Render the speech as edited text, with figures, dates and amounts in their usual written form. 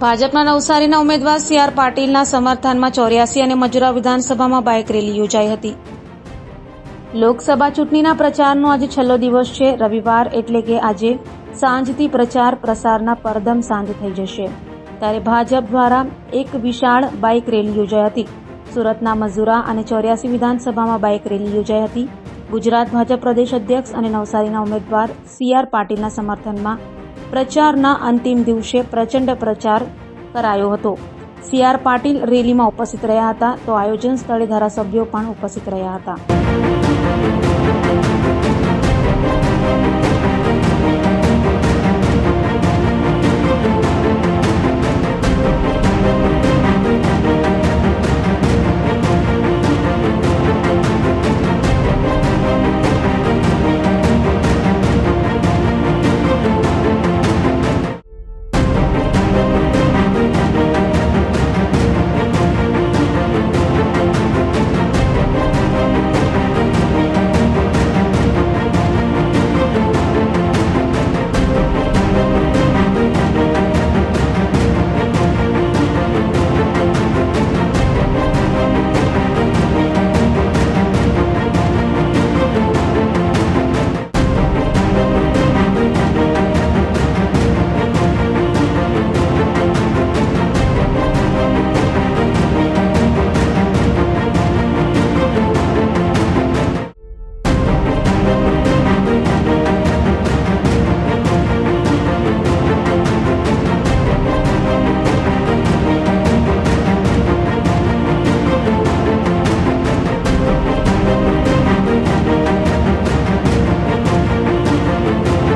ભાજપના નવસારીના ઉમેદવાર સી.આર. પાટીલના સમર્થનમાં 84 અને મજૂરા વિધાનસભામાં બાઇક રેલી યોજાઈ હતી. લોકસભા ચૂંટણીના પ્રચારનો આજે છેલ્લો દિવસ છે. રવિવાર એટલે કે આજે સાંજથી પ્રચાર પ્રસારના પરદમ સાંજ થઈ જશે. ત્યારે ભાજપ દ્વારા એક વિશાળ બાઇક રેલી યોજાઈ હતી. સુરતના મજૂરા અને 84 વિધાનસભામાં બાઇક રેલી યોજાઈ હતી. ગુજરાત ભાજપ પ્રદેશ અધ્યક્ષ અને નવસારીના ઉમેદવાર સી.આર. પાટીલના સમર્થનમાં પ્રચારના અંતિમ દિવસે પ્રચંડ પ્રચાર કરાયો હતો. સી.આર. પાટીલ રેલીમાં ઉપસ્થિત રહ્યા હતા, તો આયોજન સ્થળે ધારાસભ્યો પણ ઉપસ્થિત રહ્યા હતા.